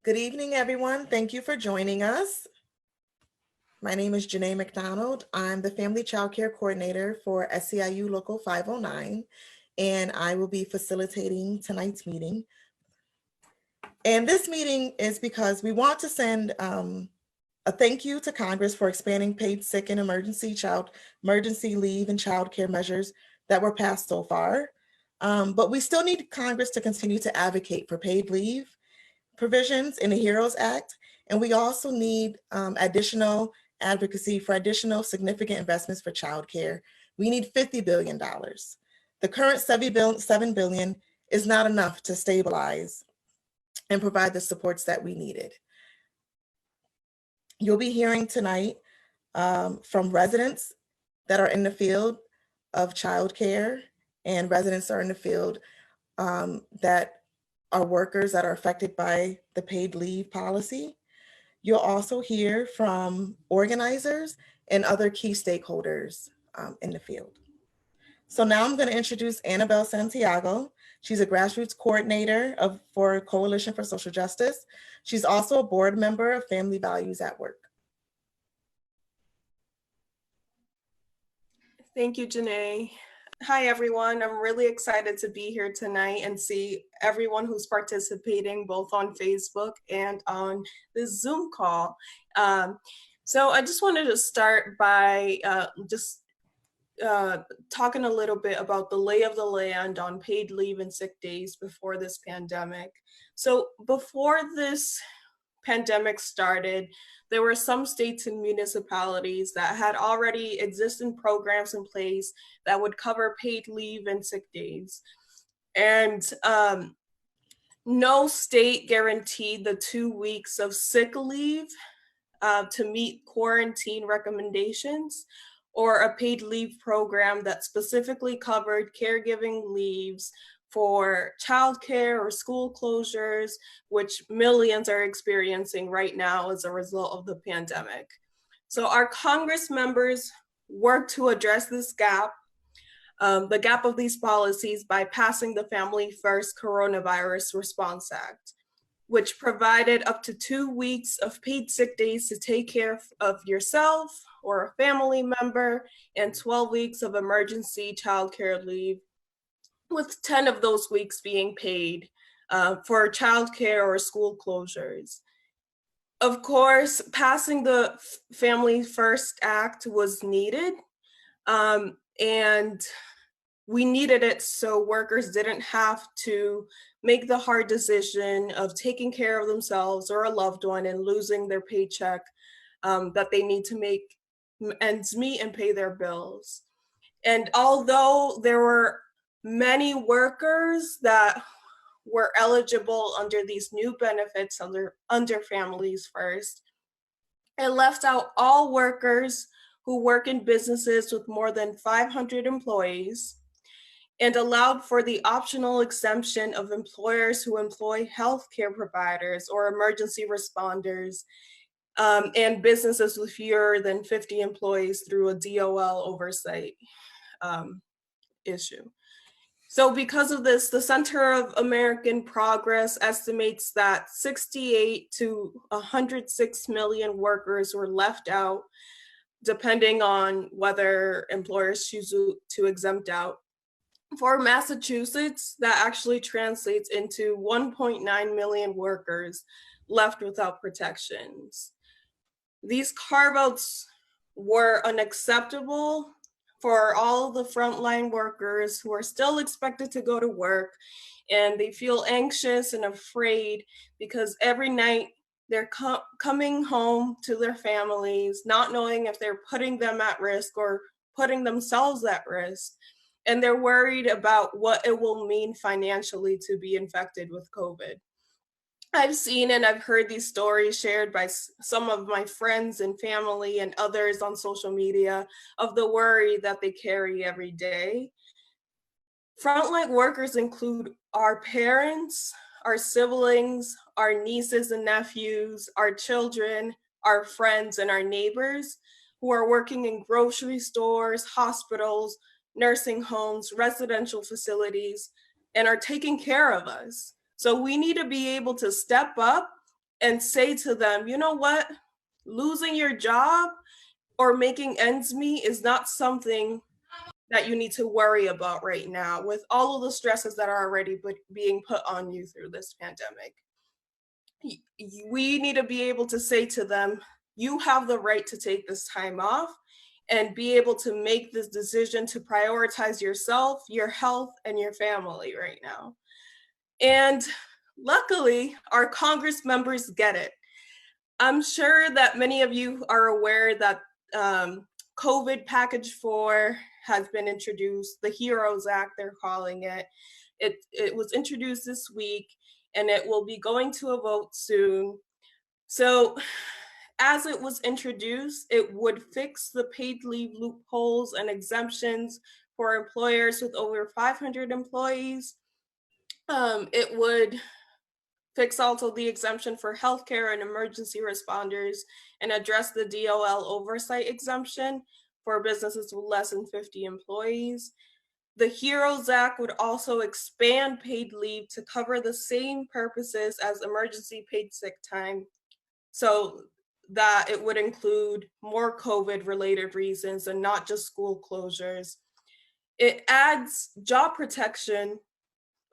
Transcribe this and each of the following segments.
Good evening, everyone. Thank you for joining us. My name is Janae McDonald. I'm the Family Child Care Coordinator for SEIU Local 509, and I will be facilitating tonight's meeting. And this meeting is because we want to send a thank you to Congress for expanding paid sick and emergency leave and child care measures that were passed so far. But we still need Congress to continue to advocate for paid leave provisions in the HEROES Act, and we also need additional advocacy for additional significant investments for childcare. We need $50 billion. The current $7 billion is not enough to stabilize and provide the supports that we needed. You'll be hearing tonight from residents that are in the field of childcare and residents are in the field that are workers that are affected by the paid leave policy. You'll also hear from organizers and other key stakeholders in the field. So now I'm going to introduce Annabelle Santiago. She's a grassroots coordinator for Coalition for Social Justice. She's also a board member of Family Values at Work. Thank you, Janae. Hi, everyone. I'm really excited to be here tonight and see everyone who's participating both on Facebook and on this Zoom call. So I just wanted to start by talking a little bit about the lay of the land on paid leave and sick days before this pandemic. So before this pandemic started, there were some states and municipalities that had already existing programs in place that would cover paid leave and sick days. And no state guaranteed the 2 weeks of sick leave to meet quarantine recommendations, or a paid leave program that specifically covered caregiving leaves for childcare or school closures, which millions are experiencing right now as a result of the pandemic. So our Congress members worked to address this gap, the gap of these policies, by passing the Family First Coronavirus Response Act, which provided up to 2 weeks of paid sick days to take care of yourself or a family member, and 12 weeks of emergency childcare leave, with 10 of those weeks being paid for childcare or school closures. Of course, passing the Family First Act was needed, and we needed it so workers didn't have to make the hard decision of taking care of themselves or a loved one and losing their paycheck that they need to make ends meet and pay their bills. And although there were many workers that were eligible under these new benefits under Families First, it left out all workers who work in businesses with more than 500 employees, and allowed for the optional exemption of employers who employ healthcare providers or emergency responders, and businesses with fewer than 50 employees through a DOL oversight issue. So because of this, the Center of American Progress estimates that 68 to 106 million workers were left out, depending on whether employers choose to exempt out. For Massachusetts, that actually translates into 1.9 million workers left without protections. These carve-outs were unacceptable for all the frontline workers who are still expected to go to work, and they feel anxious and afraid because every night they're coming home to their families, not knowing if they're putting them at risk or putting themselves at risk. And they're worried about what it will mean financially to be infected with COVID. I've seen and I've heard these stories shared by some of my friends and family and others on social media of the worry that they carry every day. Frontline workers include our parents, our siblings, our nieces and nephews, our children, our friends, and our neighbors who are working in grocery stores, hospitals, nursing homes, residential facilities, and are taking care of us. So we need to be able to step up and say to them, you know what, losing your job or making ends meet is not something that you need to worry about right now with all of the stresses that are already being put on you through this pandemic. We need to be able to say to them, you have the right to take this time off and be able to make this decision to prioritize yourself, your health, and your family right now. And luckily, our Congress members get it. I'm sure that many of you are aware that COVID Package 4 has been introduced, the HEROES Act, they're calling it. It was introduced this week, and it will be going to a vote soon. So as it was introduced, it would fix the paid leave loopholes and exemptions for employers with over 500 employees. It would fix also the exemption for healthcare and emergency responders and address the DOL oversight exemption for businesses with less than 50 employees. The HEROES Act would also expand paid leave to cover the same purposes as emergency paid sick time, so that it would include more COVID-related reasons and not just school closures. It adds job protection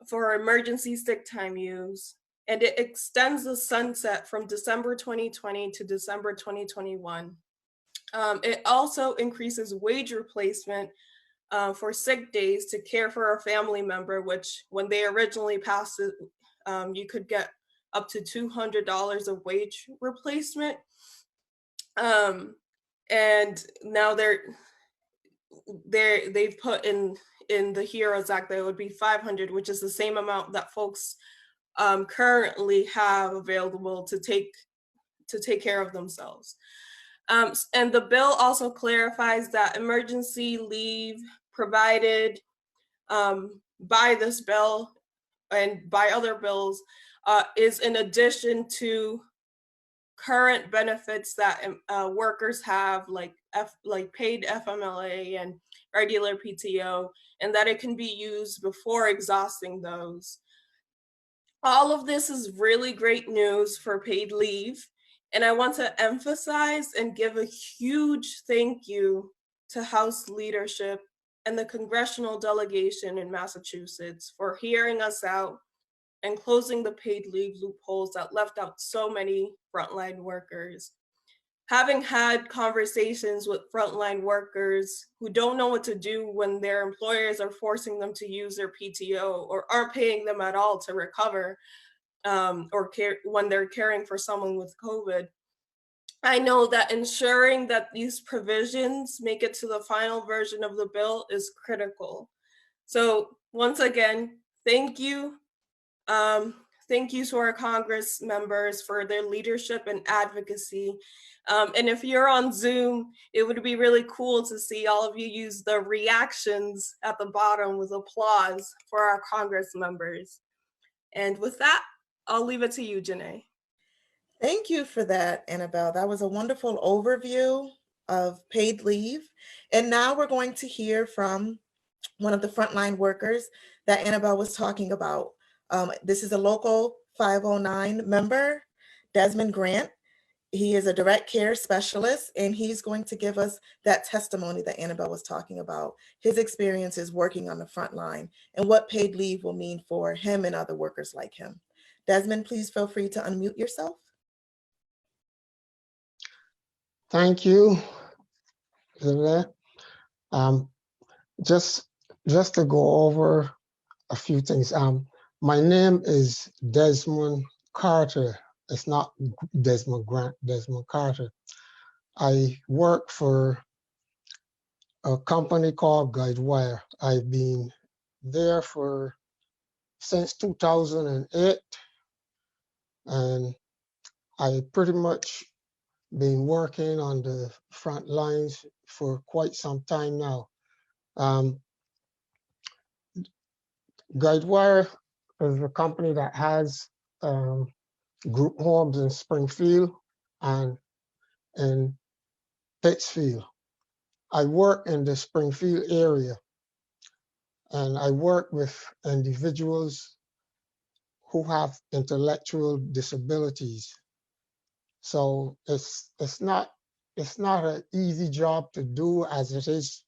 for emergency sick time use, and it extends the sunset from December 2020 to December 2021. It also increases wage replacement for sick days to care for a family member, which when they originally passed it, you could get up to $200 of wage replacement. And now they've put in the HEROES Act that it would be 500, which is the same amount that folks currently have available to take care of themselves. And the bill also clarifies that emergency leave provided by this bill and by other bills is in addition to current benefits that workers have, like paid FMLA and regular PTO, and that it can be used before exhausting those. All of this is really great news for paid leave, and I want to emphasize and give a huge thank you to House leadership and the congressional delegation in Massachusetts for hearing us out and closing the paid leave loopholes that left out so many frontline workers. Having had conversations with frontline workers who don't know what to do when their employers are forcing them to use their PTO or aren't paying them at all to recover or care when they're caring for someone with COVID, I know that ensuring that these provisions make it to the final version of the bill is critical. So once again, thank you. Thank you to our Congress members for their leadership and advocacy. And if you're on Zoom, it would be really cool to see all of you use the reactions at the bottom with applause for our Congress members. And with that, I'll leave it to you, Janae. Thank you for that, Annabelle. That was a wonderful overview of paid leave. And now we're going to hear from one of the frontline workers that Annabelle was talking about. This is a local 509 member, Desmond Grant. He is a direct care specialist, and he's going to give us that testimony that Annabelle was talking about, his experiences working on the front line and what paid leave will mean for him and other workers like him. Desmond, please feel free to unmute yourself. Thank you, Isabella. Just to go over a few things. My name is Desmond Carter. It's not Desmond Grant, Desmond Carter. I work for a company called Guidewire. I've been there since 2008, and I pretty much been working on the front lines for quite some time now. Guidewire is a company that has group homes in Springfield and in Pittsfield. I work in the Springfield area, and I work with individuals who have intellectual disabilities. So it's not an easy job to do as it is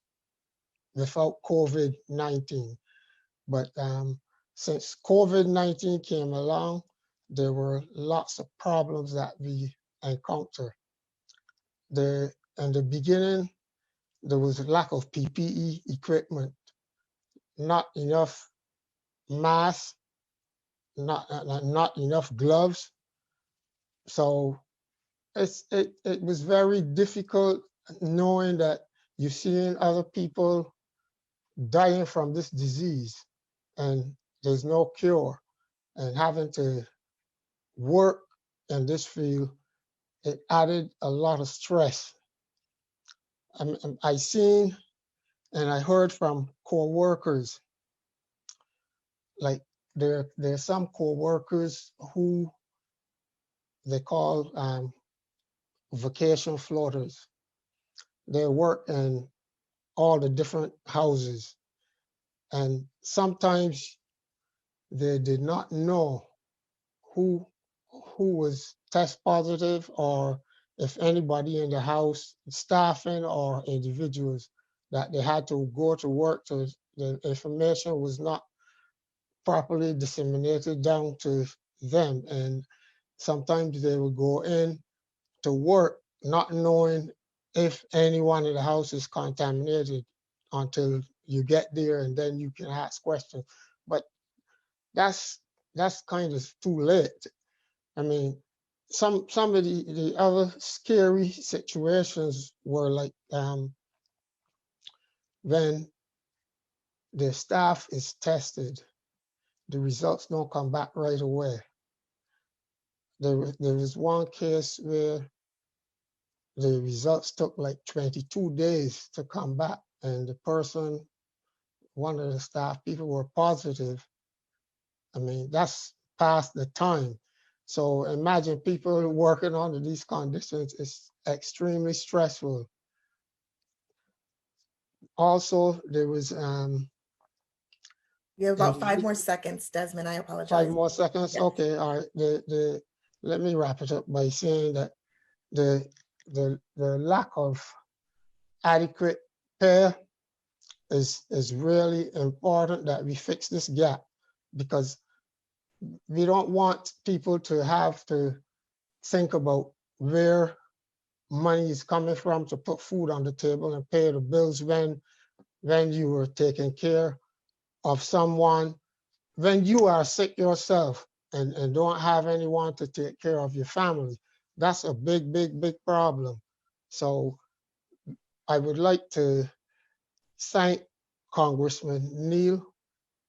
without COVID-19. But since COVID-19 came along, there were lots of problems that we encountered. In the beginning, there was a lack of PPE equipment, not enough masks, not enough gloves. So it was very difficult knowing that you're seeing other people dying from this disease and there's no cure, and having to work in this field, it added a lot of stress. I seen and I heard from co-workers, like there's some co-workers who they call vacation floaters. They work in all the different houses, and sometimes they did not know who was test positive, or if anybody in the house, staffing or individuals, that they had to go to work, to the information was not properly disseminated down to them. And sometimes they would go in to work not knowing if anyone in the house is contaminated until you get there, and then you can ask questions. But that's kind of too late. I mean, some of the other scary situations were like when the staff is tested, the results don't come back right away. There was one case where the results took like 22 days to come back, and the person, one of the staff people, were positive. I mean, that's past the time. So imagine people working under these conditions. It's extremely stressful. Also, there was You have about 5 more seconds, Desmond. I apologize. 5 more seconds. Yeah. Okay, all right. Let me wrap it up by saying that the lack of adequate pay is really important, that we fix this gap, because we don't want people to have to think about where money is coming from to put food on the table and pay the bills when you were taking care of someone, when you are sick yourself and don't have anyone to take care of your family. That's a big problem. So I would like to thank Congressman Neal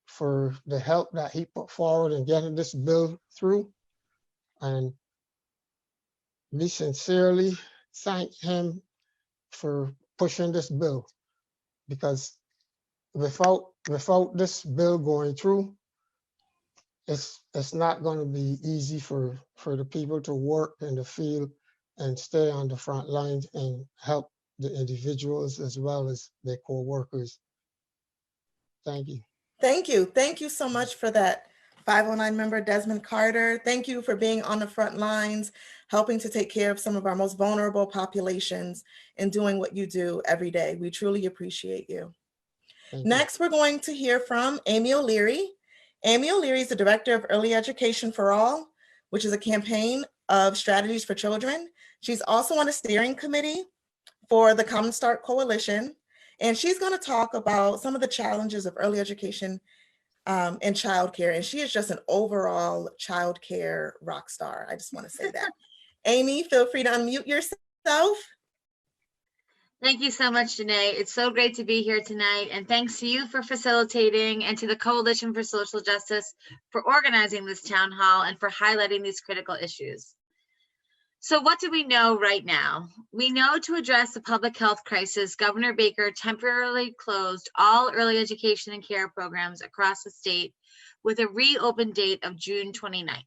for the help that he put forward in getting this bill through. And we sincerely thank him for pushing this bill, because without this bill going through, it's not going to be easy for the people to work in the field and stay on the front lines and help the individuals as well as their co-workers. Thank you. Thank you. Thank you so much for that, 509 member Desmond Carter. Thank you for being on the front lines, helping to take care of some of our most vulnerable populations and doing what you do every day. We truly appreciate you. Next, we're going to hear from Amy O'Leary. Amy O'Leary is the Director of Early Education for All, which is a campaign of strategies for children. She's also on a steering committee for the Common Start Coalition, and she's going to talk about some of the challenges of early education and childcare. And she is just an overall childcare rock star. I just want to say that. Amy, feel free to unmute yourself. Thank you so much, Janae. It's so great to be here tonight. And thanks to you for facilitating, and to the Coalition for Social Justice for organizing this town hall and for highlighting these critical issues. So what do we know right now? We know to address the public health crisis, Governor Baker temporarily closed all early education and care programs across the state with a reopen date of June 29th.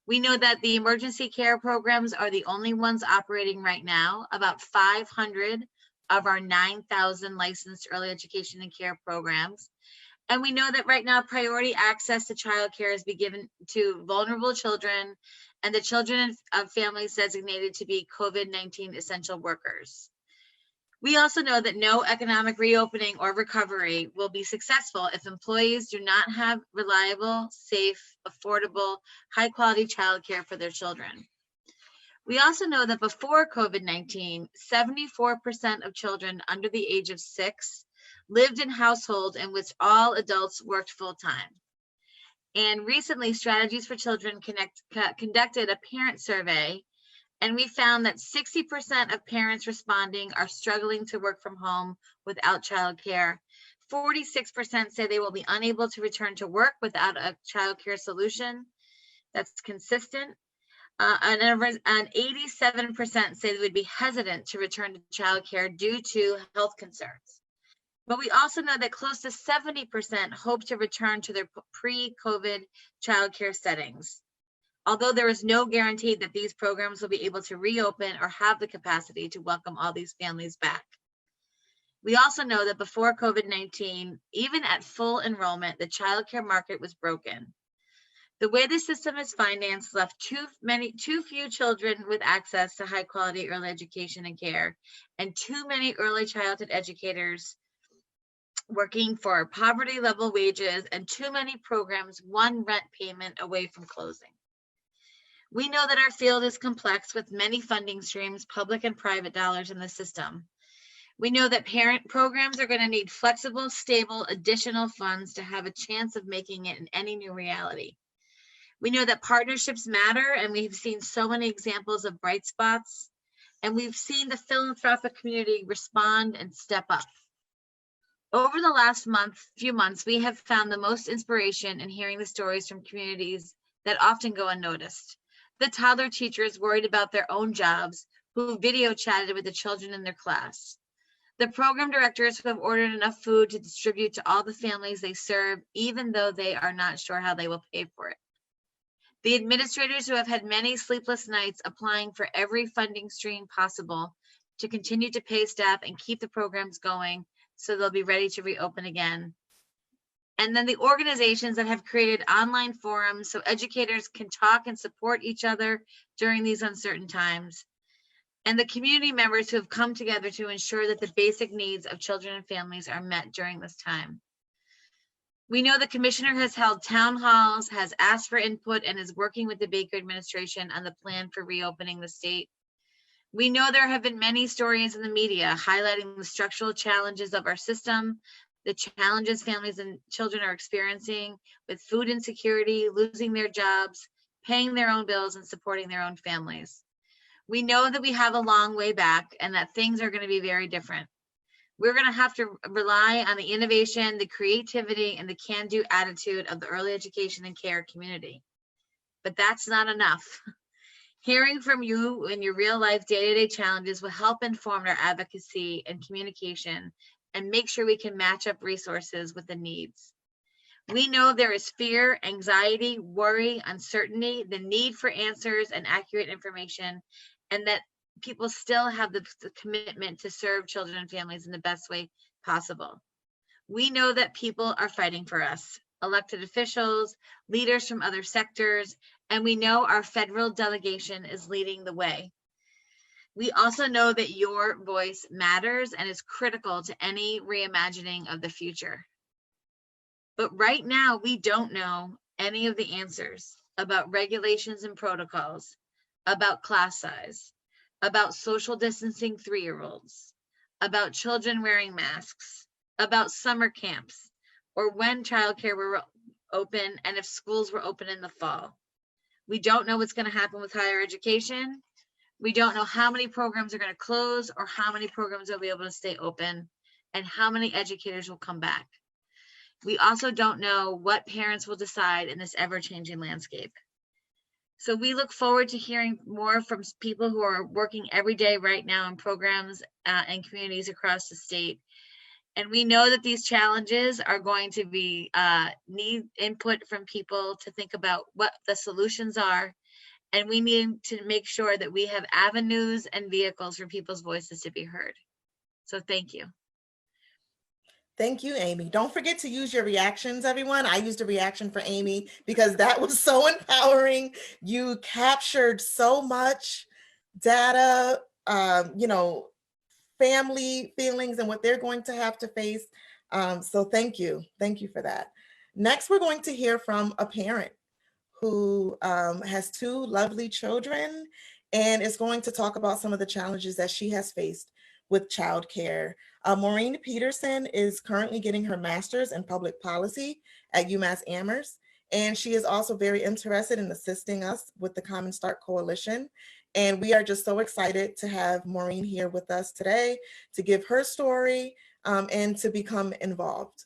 We know that the emergency care programs are the only ones operating right now. About 500 of our 9,000 licensed early education and care programs. And we know that right now priority access to childcare is being given to vulnerable children and the children of families designated to be COVID-19 essential workers. We also know that no economic reopening or recovery will be successful if employees do not have reliable, safe, affordable, high-quality childcare for their children. We also know that before COVID-19, 74% of children under the age of 6 lived in households in which all adults worked full-time. And recently, Strategies for Children conducted a parent survey, and we found that 60% of parents responding are struggling to work from home without childcare. 46% say they will be unable to return to work without a childcare solution that's consistent. And 87% say they would be hesitant to return to childcare due to health concerns. But we also know that close to 70% hope to return to their pre-COVID childcare settings, although there is no guarantee that these programs will be able to reopen or have the capacity to welcome all these families back. We also know that before COVID-19, even at full enrollment, the childcare market was broken. The way the system is financed left too few children with access to high quality early education and care, and too many early childhood educators working for poverty level wages, and too many programs one rent payment away from closing. We know that our field is complex with many funding streams, public and private dollars in the system. We know that parent programs are going to need flexible, stable, additional funds to have a chance of making it in any new reality. We know that partnerships matter, and we've seen so many examples of bright spots, and we've seen the philanthropic community respond and step up. Over the last few months, we have found the most inspiration in hearing the stories from communities that often go unnoticed. The toddler teachers worried about their own jobs who video chatted with the children in their class. The program directors who have ordered enough food to distribute to all the families they serve, even though they are not sure how they will pay for it. The administrators who have had many sleepless nights applying for every funding stream possible to continue to pay staff and keep the programs going so they'll be ready to reopen again. And then the organizations that have created online forums so educators can talk and support each other during these uncertain times. And the community members who have come together to ensure that the basic needs of children and families are met during this time. We know the commissioner has held town halls, has asked for input, and is working with the Baker administration on the plan for reopening the state. We know there have been many stories in the media highlighting the structural challenges of our system, the challenges families and children are experiencing with food insecurity, losing their jobs, paying their own bills, and supporting their own families. We know that we have a long way back and that things are going to be very different. We're going to have to rely on the innovation, the creativity, and the can-do attitude of the early education and care community. But that's not enough. Hearing from you in your real life day-to-day challenges will help inform our advocacy and communication and make sure we can match up resources with the needs. We know there is fear, anxiety, worry, uncertainty, the need for answers and accurate information, and that people still have the commitment to serve children and families in the best way possible. We know that people are fighting for us, elected officials, leaders from other sectors, and we know our federal delegation is leading the way. We also know that your voice matters and is critical to any reimagining of the future. But right now, we don't know any of the answers about regulations and protocols, about class size, about social distancing 3-year-olds, about children wearing masks, about summer camps, or when childcare were open and if schools were open in the fall. We don't know what's going to happen with higher education. We don't know how many programs are going to close or how many programs will be able to stay open and how many educators will come back. We also don't know what parents will decide in this ever-changing landscape. So we look forward to hearing more from people who are working every day right now in programs and communities across the state. And we know that these challenges are going to be need input from people to think about what the solutions are. And we need to make sure that we have avenues and vehicles for people's voices to be heard. So thank you. Thank you, Amy. Don't forget to use your reactions, everyone. I used a reaction for Amy because that was so empowering. You captured so much data, you know, family feelings and what they're going to have to face. So thank you. Thank you for that. Next, we're going to hear from a parent who has two lovely children and is going to talk about some of the challenges that she has faced with childcare. Maureen Peterson is currently getting her master's in public policy at UMass Amherst, and she is also very interested in assisting us with the Common Start Coalition. And we are just so excited to have Maureen here with us today to give her story and to become involved.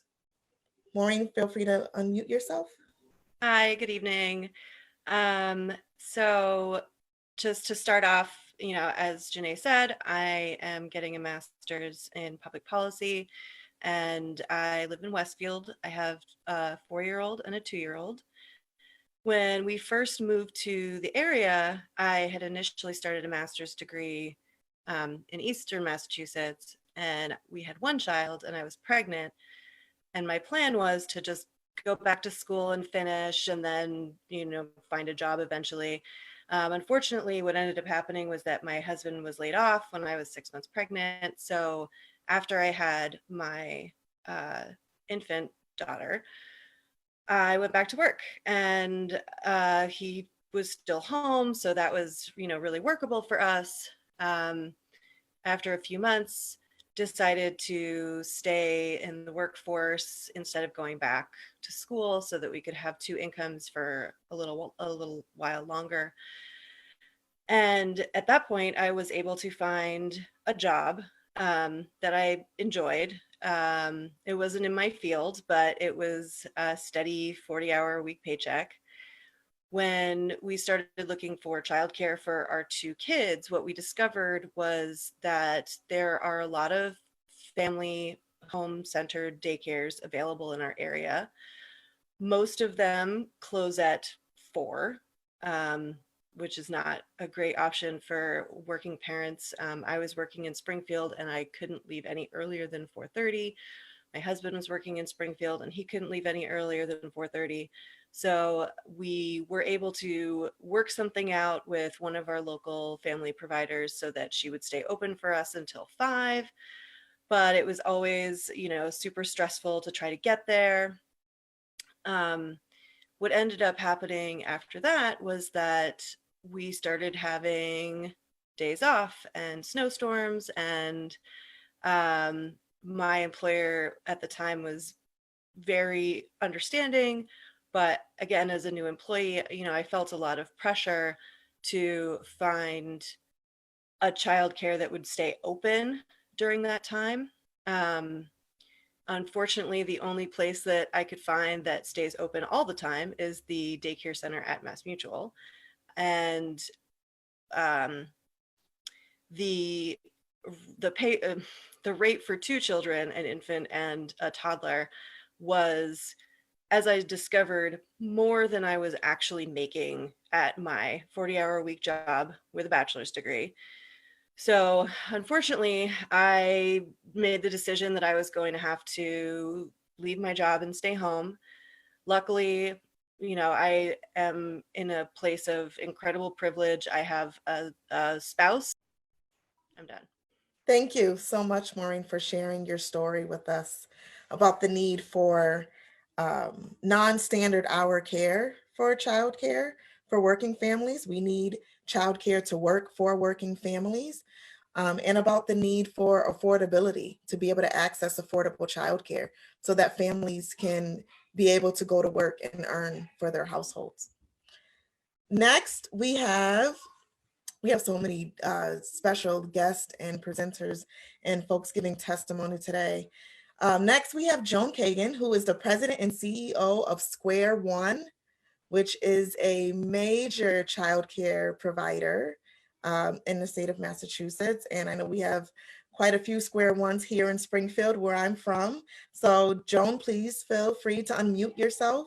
Maureen, feel free to unmute yourself. Hi, good evening. So just to start off, you know, as Janae said, I am getting a master's in public policy and I live in Westfield. I have a 4-year-old and a 2-year-old. When we first moved to the area, I had initially started a master's degree in Eastern Massachusetts, and we had one child and I was pregnant. And my plan was to just go back to school and finish and then, you know, find a job eventually. Unfortunately, what ended up happening was that my husband was laid off when I was 6 months pregnant. So after I had my infant daughter, I went back to work and he was still home. So that was, you know, really workable for us. After a few months, decided to stay in the workforce instead of going back to school so that we could have two incomes for a little while longer. And at that point, I was able to find a job that I enjoyed. It wasn't in my field, but it was a steady 40-hour-a-week paycheck. When we started looking for childcare for our two kids, what we discovered was that there are a lot of family home-centered daycares available in our area. Most of them close at 4, which is not a great option for working parents. I was working in Springfield and I couldn't leave any earlier than 4:30. My husband was working in Springfield and he couldn't leave any earlier than 4:30. So we were able to work something out with one of our local family providers so that she would stay open for us until 5. But it was always, you know, super stressful to try to get there. What ended up happening after that was that we started having days off and snowstorms, and my employer at the time was very understanding. But again, as a new employee, you know, I felt a lot of pressure to find a childcare that would stay open during that time. Unfortunately, the only place that I could find that stays open all the time is the daycare center at Mass Mutual. And the rate for 2 children, an infant and a toddler, was, as I discovered, more than I was actually making at my 40-hour-a-week job with a bachelor's degree. So unfortunately, I made the decision that I was going to have to leave my job and stay home. Luckily, you know, I am in a place of incredible privilege. I have a spouse. I'm done. Thank you so much, Maureen, for sharing your story with us about the need for non-standard hour care for childcare for working families. We need childcare to work for working families, and about the need for affordability, to be able to access affordable childcare so that families can be able to go to work and earn for their households. Next, we have so many special guests and presenters and folks giving testimony today. Next, we have Joan Kagan, who is the president and CEO of Square One, which is a major childcare provider in the state of Massachusetts. And I know we have quite a few Square Ones here in Springfield, where I'm from. So Joan, please feel free to unmute yourself.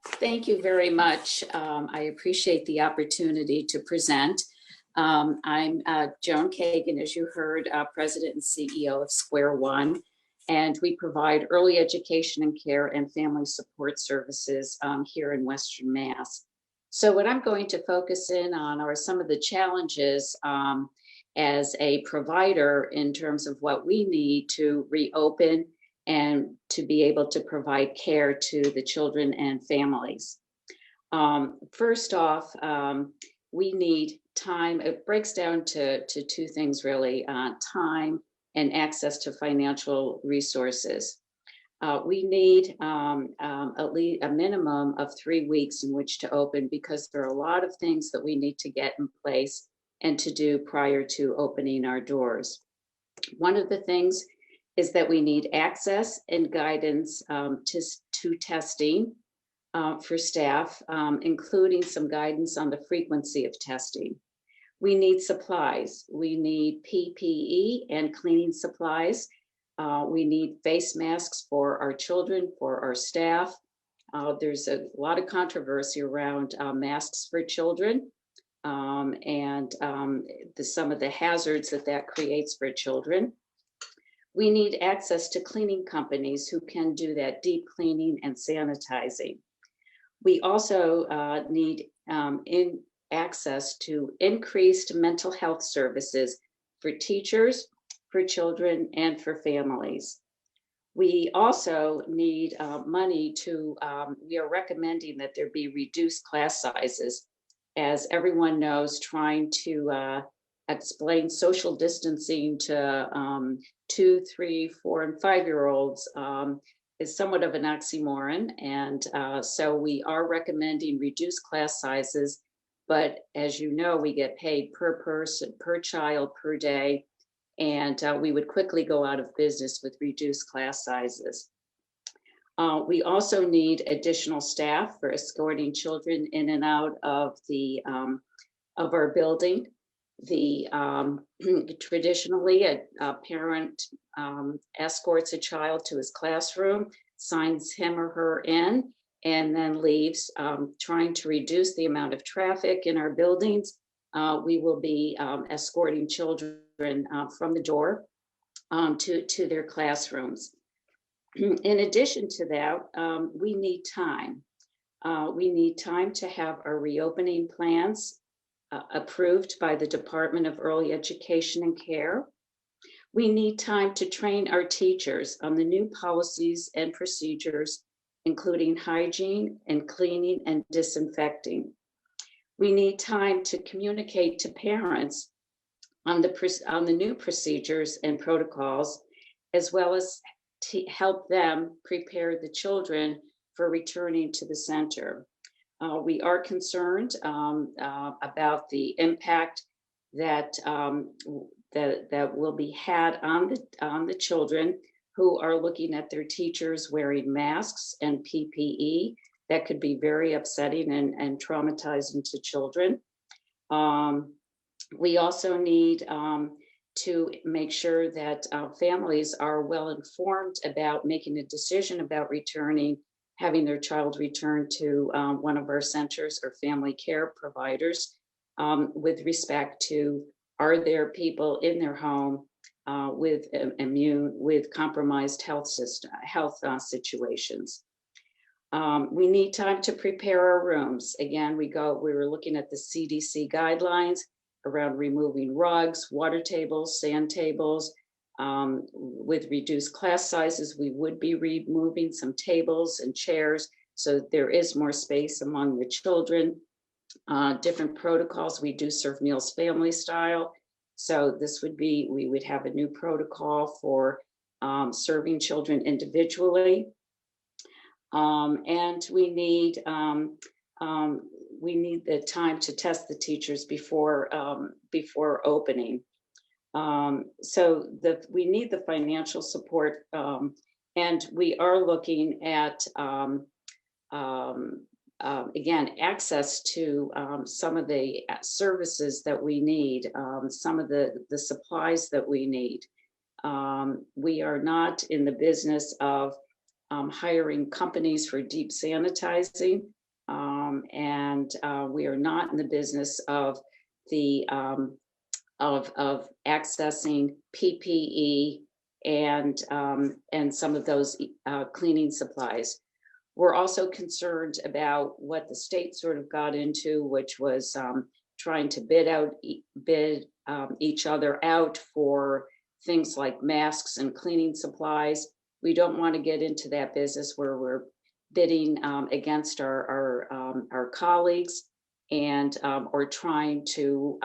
Thank you very much. I appreciate the opportunity to present. I'm Joan Kagan, as you heard, President and CEO of Square One. and we provide early education and care and family support services here in Western Mass. So what I'm going to focus in on are some of the challenges as a provider in terms of what we need to reopen and to be able to provide care to the children and families. First off, we need time. It breaks down to two things really, time and access to financial resources. We need at least a minimum of 3 weeks in which to open, because there are a lot of things that we need to get in place and to do prior to opening our doors. One of the things is that we need access and guidance to testing for staff, including some guidance on the frequency of testing. We need supplies. We need PPE and cleaning supplies. We need face masks for our children, for our staff. There's a lot of controversy around masks for children and some of the hazards that creates for children. We need access to cleaning companies who can do that deep cleaning and sanitizing. We also need access to increased mental health services for teachers, for children, and for families. We also need money to, we are recommending that there be reduced class sizes. As everyone knows, trying to explain social distancing to 2, 3, 4, and 5-year-olds is somewhat of an oxymoron. And so we are recommending reduced class sizes, but as you know, we get paid per person, per child, per day, and we would quickly go out of business with reduced class sizes. We also need additional staff for escorting children in and out of the of our building. Traditionally, a parent escorts a child to his classroom, signs him or her in, and then leaves. Trying to reduce the amount of traffic in our buildings, we will be escorting children from the door to their classrooms. In addition to that, we need time. We need time to have our reopening plans approved by the Department of Early Education and Care. We need time to train our teachers on the new policies and procedures, including hygiene and cleaning and disinfecting. We need time to communicate to parents on the new procedures and protocols, as well as to help them prepare the children for returning to the center. We are concerned about the impact that will be had on the children who are looking at their teachers wearing masks and PPE. That could be very upsetting and traumatizing to children. We also need to make sure that families are well informed about making a decision about returning, having their child return to one of our centers or family care providers with respect to, are there people in their home with compromised health situations. We need time to prepare our rooms. Again, we were looking at the CDC guidelines around removing rugs, water tables, sand tables. With reduced class sizes, we would be removing some tables and chairs so that there is more space among the children. Different protocols, we do serve meals family style. So this would be, we would have a new protocol for serving children individually. And we need the time to test the teachers before opening. So we need the financial support, and we are looking at again, access to some of the services that we need, some of the supplies that we need. We are not in the business of hiring companies for deep sanitizing, and we are not in the business of accessing PPE and some of those cleaning supplies. We're also concerned about what the state sort of got into, which was trying to bid each other out for things like masks and cleaning supplies. We don't want to get into that business where we're bidding against our colleagues and or trying to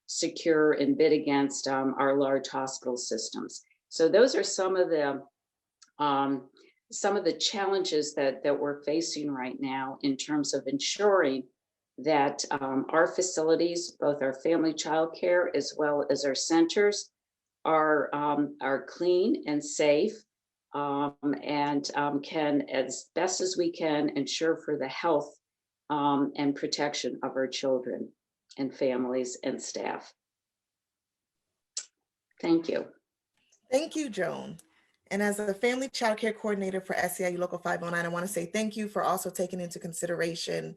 secure and bid against our large hospital systems. So those are some of the challenges that we're facing right now in terms of ensuring that our facilities, both our family child care as well as our centers, are clean and safe, and can, as best as we can, ensure for the health and protection of our children and families and staff. Thank you. Thank you, Joan. And as a family child care coordinator for SEIU Local 509, I want to say thank you for also taking into consideration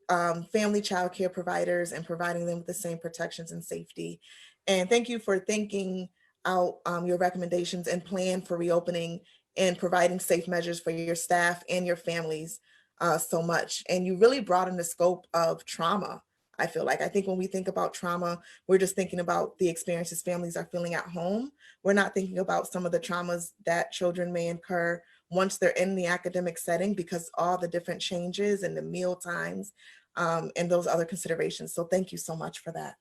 family child care providers and providing them with the same protections and safety. And thank you for thinking out your recommendations and plan for reopening and providing safe measures for your staff and your families so much. And you really broaden the scope of trauma. I think when we think about trauma, we're just thinking about the experiences families are feeling at home. We're not thinking about some of the traumas that children may incur once they're in the academic setting, because all the different changes and the meal times and those other considerations. So thank you so much for that.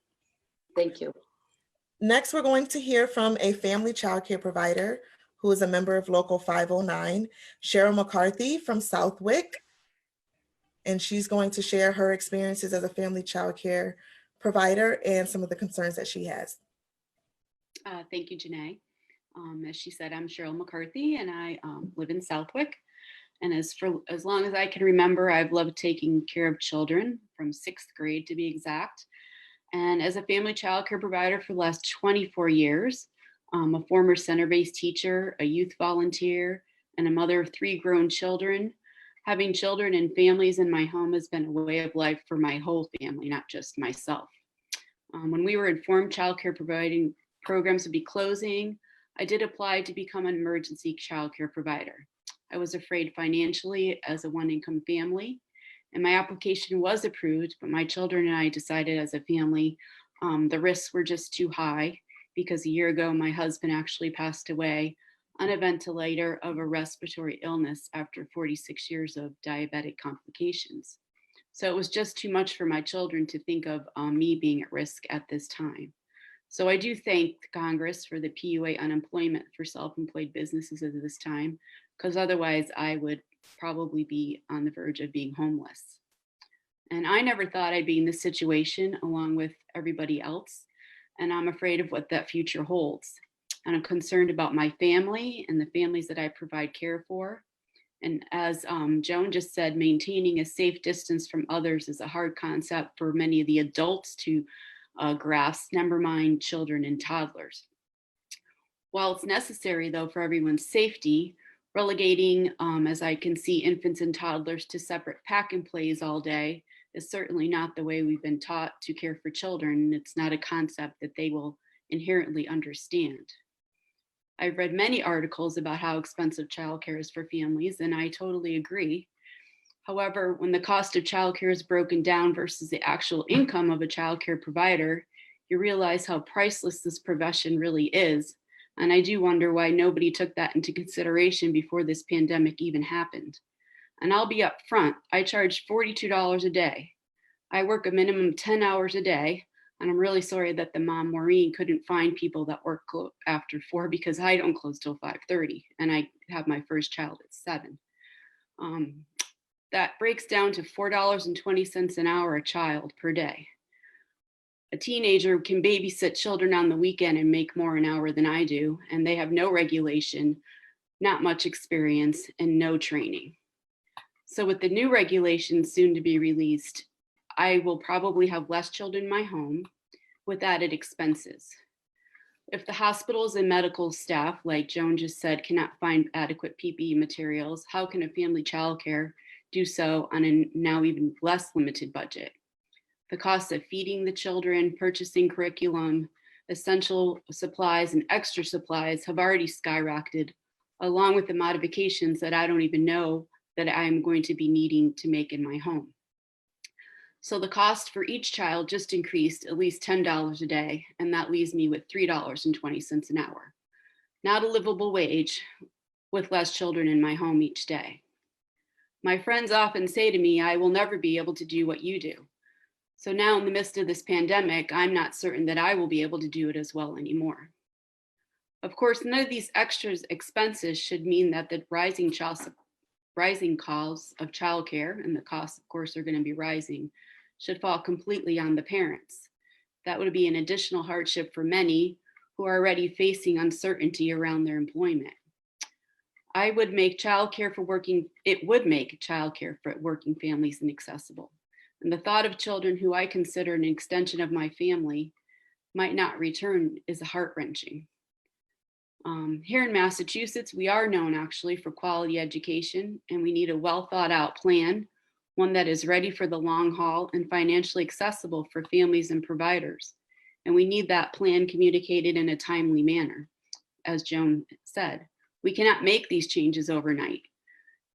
Thank you. Next, we're going to hear from a family child care provider who is a member of Local 509, Cheryl McCarthy from Southwick. And she's going to share her experiences as a family child care provider and some of the concerns that she has. Thank you, Janae. As she said, I'm Cheryl McCarthy, and I live in Southwick. And as long as I can remember, I've loved taking care of children from 6th grade to be exact. And as a family child care provider for the last 24 years, a former center-based teacher, a youth volunteer, and a mother of 3 grown children. Having children and families in my home has been a way of life for my whole family, not just myself. When we were informed childcare providing programs would be closing, I did apply to become an emergency childcare provider. I was afraid financially as a one-income family, and my application was approved, but my children and I decided as a family the risks were just too high, because a year ago my husband actually passed away on a ventilator of a respiratory illness after 46 years of diabetic complications. So it was just too much for my children to think of me being at risk at this time. So I do thank Congress for the PUA unemployment for self-employed businesses at this time, because otherwise I would probably be on the verge of being homeless. And I never thought I'd be in this situation along with everybody else. And I'm afraid of what that future holds. And I'm concerned about my family and the families that I provide care for. And as Joan just said, maintaining a safe distance from others is a hard concept for many of the adults to grasp, never mind children and toddlers. While it's necessary, though, for everyone's safety, relegating, as I can see, infants and toddlers to separate pack and plays all day is certainly not the way we've been taught to care for children. It's not a concept that they will inherently understand. I've read many articles about how expensive childcare is for families, and I totally agree. However, when the cost of childcare is broken down versus the actual income of a childcare provider, you realize how priceless this profession really is. And I do wonder why nobody took that into consideration before this pandemic even happened. And I'll be up front, I charge $42 a day. I work a minimum 10 hours a day. And I'm really sorry that the mom, Maureen, couldn't find people that work after 4, because I don't close till 5:30 and I have my first child at 7. That breaks down to $4.20 an hour a child per day. A teenager can babysit children on the weekend and make more an hour than I do, and they have no regulation, not much experience, and no training. So with the new regulations soon to be released, I will probably have less children in my home with added expenses. If the hospitals and medical staff, like Joan just said, cannot find adequate PPE materials, how can a family childcare do so on a now even less limited budget? The cost of feeding the children, purchasing curriculum, Essential supplies and extra supplies have already skyrocketed, along with the modifications that I don't even know that I'm going to be needing to make in my home. So the cost for each child just increased at least $10 a day, and that leaves me with $3.20 an hour. Not a livable wage with less children in my home each day. My friends often say to me, I will never be able to do what you do. So now in the midst of this pandemic, I'm not certain that I will be able to do it as well anymore. Of course, none of these extra expenses should mean that the rising costs of childcare, and the costs, of course, are going to be rising, should fall completely on the parents. That would be an additional hardship for many who are already facing uncertainty around their employment. It would make childcare for working families inaccessible. And the thought of children who I consider an extension of my family might not return is heart-wrenching. Here in Massachusetts, we are known actually for quality education, and we need a well thought out plan, one that is ready for the long haul and financially accessible for families and providers. And we need that plan communicated in a timely manner. As Joan said, we cannot make these changes overnight.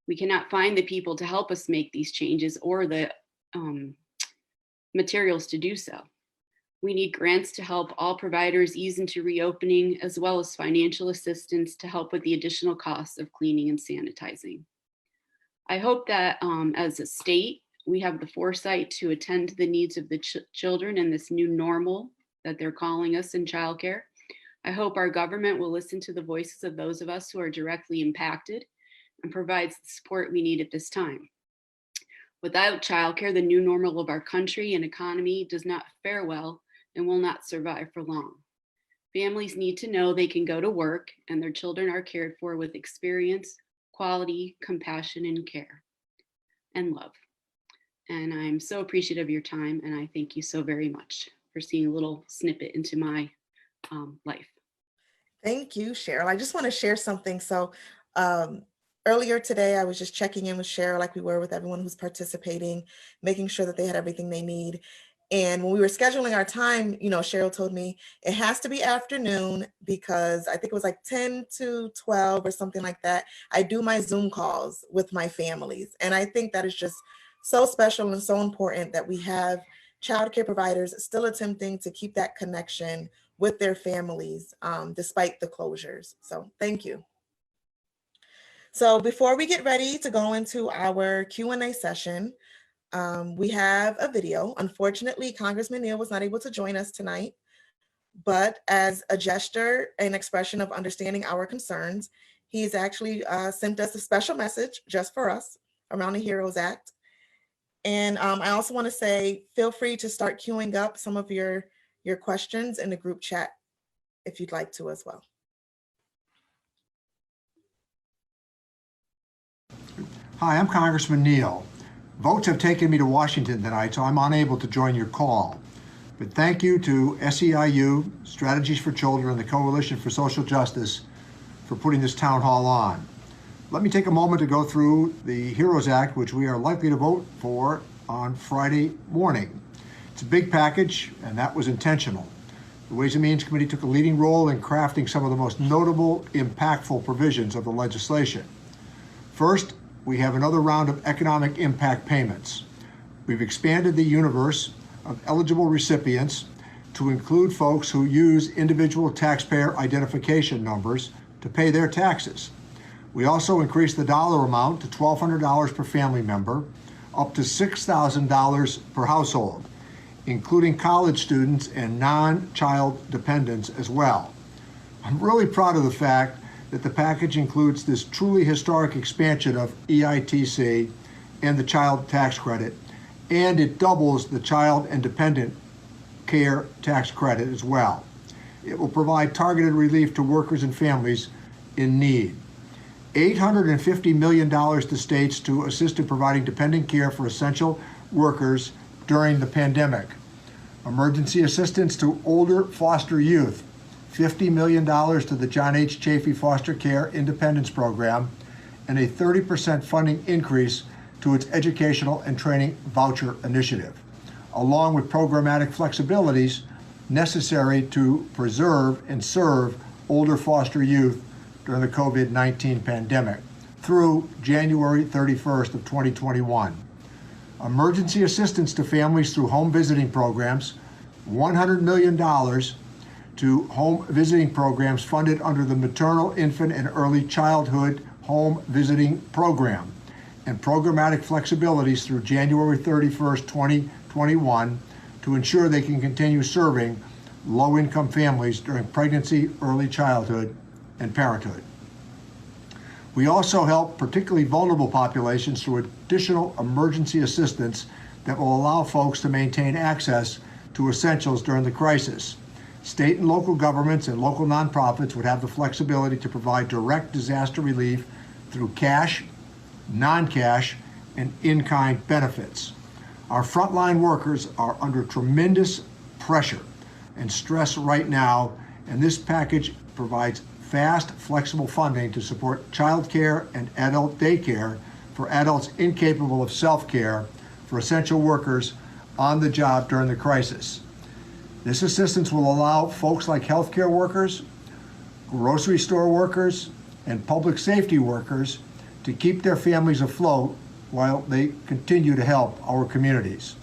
We cannot find the people to help us make these changes or the materials to do so. We need grants to help all providers ease into reopening, as well as financial assistance to help with the additional costs of cleaning and sanitizing. I hope that as a state, we have the foresight to attend to the needs of the children in this new normal that they're calling us in childcare. I hope our government will listen to the voices of those of us who are directly impacted and provides the support we need at this time. Without childcare, the new normal of our country and economy does not fare well and will not survive for long. Families need to know they can go to work and their children are cared for with experience, quality, compassion, and care, and love. And I'm so appreciative of your time, and I thank you so very much for seeing a little snippet into my life. Thank you, Cheryl. I just want to share something. So earlier today, I was just checking in with Cheryl like we were with everyone who's participating, making sure that they had everything they need. And when we were scheduling our time, Cheryl told me it has to be afternoon because I think it was like 10 to 12 or something like that. I do my Zoom calls with my families. And I think that is just so special and so important that we have childcare providers still attempting to keep that connection with their families despite the closures. So thank you. So before we get ready to go into our Q&A session, we have a video. Unfortunately, Congressman Neal was not able to join us tonight, but as a gesture and expression of understanding our concerns, he's actually sent us a special message just for us around the HEROES Act. And I also want to say, feel free to start queuing up some of your questions in the group chat if you'd like to as well. Hi, I'm Congressman Neal. Votes have taken me to Washington tonight, so I'm unable to join your call. But thank you to SEIU, Strategies for Children, and the Coalition for Social Justice for putting this town hall on. Let me take a moment to go through the HEROES Act, which we are likely to vote for on Friday morning. It's a big package, and that was intentional. The Ways and Means Committee took a leading role in crafting some of the most notable, impactful provisions of the legislation. First, we have another round of economic impact payments. We've expanded the universe of eligible recipients to include folks who use individual taxpayer identification numbers to pay their taxes. We also increased the dollar amount to $1,200 per family member, up to $6,000 per household, including college students and non-child dependents as well. I'm really proud of the fact that the package includes this truly historic expansion of EITC and the child tax credit, and it doubles the child and dependent care tax credit as well. It will provide targeted relief to workers and families in need. $850 million to states to assist in providing dependent care for essential workers during the pandemic. Emergency assistance to older foster youth, $50 million to the John H. Chafee Foster Care Independence Program, and a 30% funding increase to its educational and training voucher initiative, along with programmatic flexibilities necessary to preserve and serve older foster youth during the COVID-19 pandemic through January 31st of 2021. Emergency assistance to families through home visiting programs, $100 million to home visiting programs funded under the Maternal, Infant, and Early Childhood Home Visiting Program, and programmatic flexibilities through January 31st, 2021 to ensure they can continue serving low-income families during pregnancy, early childhood, and parenthood. We also help particularly vulnerable populations through additional emergency assistance that will allow folks to maintain access to essentials during the crisis. State and local governments and local nonprofits would have the flexibility to provide direct disaster relief through cash, non-cash, and in-kind benefits. Our frontline workers are under tremendous pressure and stress right now, and this package provides fast, flexible funding to support childcare and adult daycare for adults incapable of self-care for essential workers on the job during the crisis. This assistance will allow folks like healthcare workers, grocery store workers, and public safety workers to keep their families afloat while they continue to help our communities.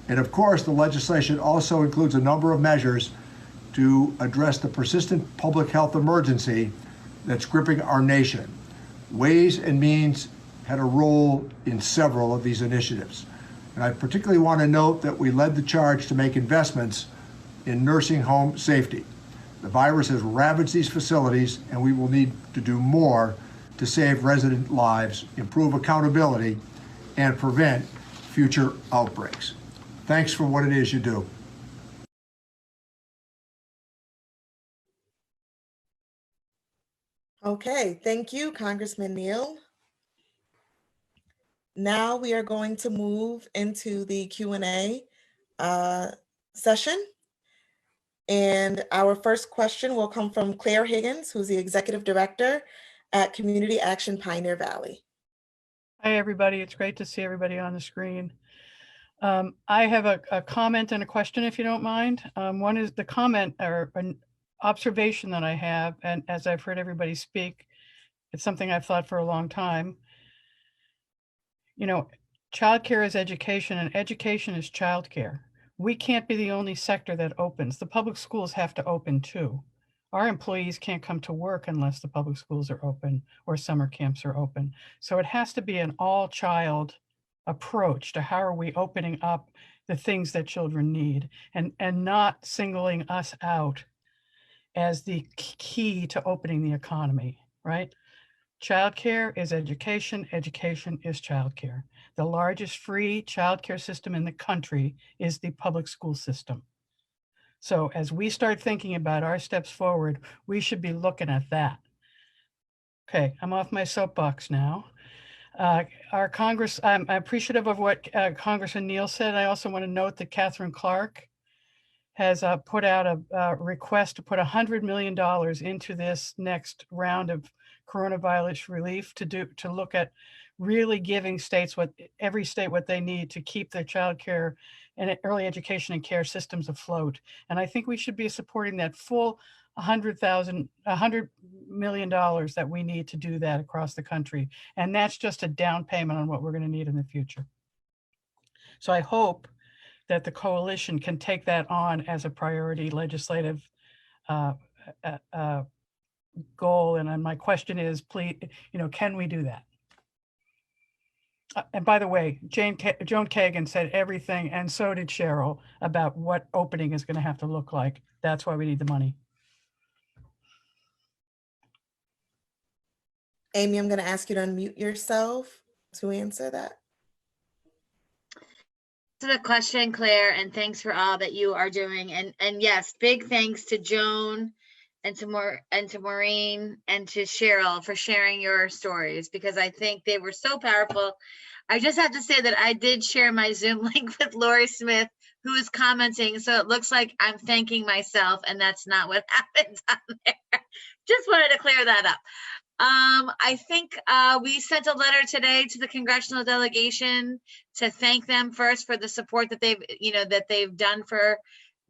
And of course, the legislation also includes a number of measures to address the persistent public health emergency that's gripping our nation. Ways and Means had a role in several of these initiatives. And I particularly want to note that we led the charge to make investments in nursing home safety. The virus has ravaged these facilities, and we will need to do more to save resident lives, improve accountability, and prevent future outbreaks. Thanks for what it is you do. Okay, thank you, Congressman Neal. Now we are going to move into the Q&A session. And our first question will come from Claire Higgins, who's the Executive Director at Community Action Pioneer Valley. Hi, everybody. It's great to see everybody on the screen. I have a comment and a question, if you don't mind. One is the comment or an observation that I have, and as I've heard everybody speak, it's something I've thought for a long time. You know, childcare is education, and education is childcare. We can't be the only sector that opens. The public schools have to open too. Our employees can't come to work unless the public schools are open or summer camps are open. So it has to be an all-child approach to how are we opening up the things that children need, and not singling us out as the key to opening the economy, right? Childcare is education, education is childcare. The largest free childcare system in the country is the public school system. So as we start thinking about our steps forward, we should be looking at that. Okay, I'm off my soapbox now. Our Congress, I'm appreciative of what Congressman Neal said. I also want to note that Catherine Clark has put out a request to put $100 million into this next round of coronavirus relief to look at really giving states every state what they need to keep their child care and early education and care systems afloat. And I think we should be supporting that full $100 million that we need to do that across the country. And that's just a down payment on what we're going to need in the future. So I hope that the coalition can take that on as a priority legislative goal. And my question is, please, can we do that? And by the way, Joan Kagan said everything, and so did Cheryl, about what opening is going to have to look like. That's why we need the money. Amy, I'm going to ask you to unmute yourself to answer that. To the question, Claire, and thanks for all that you are doing. And yes, big thanks to Joan and to Maureen and to Cheryl for sharing your stories, because I think they were so powerful. I just have to say that I did share my Zoom link with Lori Smith, who is commenting. So it looks like I'm thanking myself, and that's not what happened on there. Just wanted to clear that up. I think we sent a letter today to the congressional delegation to thank them first for the support that they've done for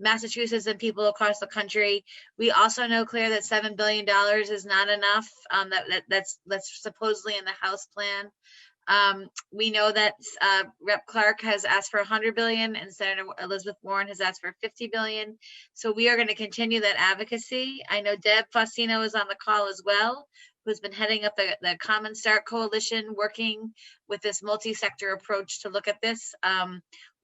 Massachusetts and people across the country. We also know, Claire, that $7 billion is not enough. That's supposedly in the House plan. We know that Rep. Clark has asked for 100 billion and Senator Elizabeth Warren has asked for 50 billion. So we are going to continue that advocacy. I know Deb Faustino is on the call as well, who's been heading up the Common Start Coalition, working with this multi-sector approach to look at this.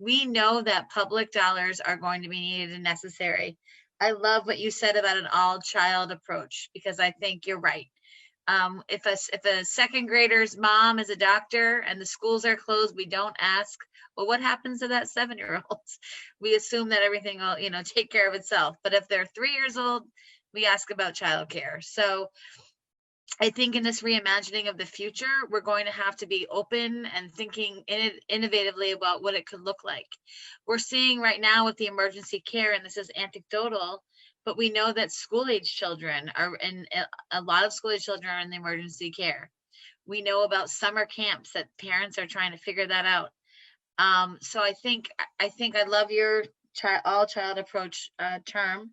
We know that public dollars are going to be needed and necessary. I love what you said about an all-child approach, because I think you're right. If a second grader's mom is a doctor and the schools are closed, we don't ask, well, what happens to that 7-year-old? We assume that everything will, take care of itself. But if they're 3 years old, we ask about childcare. So I think in this reimagining of the future, we're going to have to be open and thinking innovatively about what it could look like. We're seeing right now with the emergency care, and this is anecdotal, but we know that school-age children are in, a lot of school-age children are in the emergency care. We know about summer camps that parents are trying to figure that out. So I think I love your all-child approach term.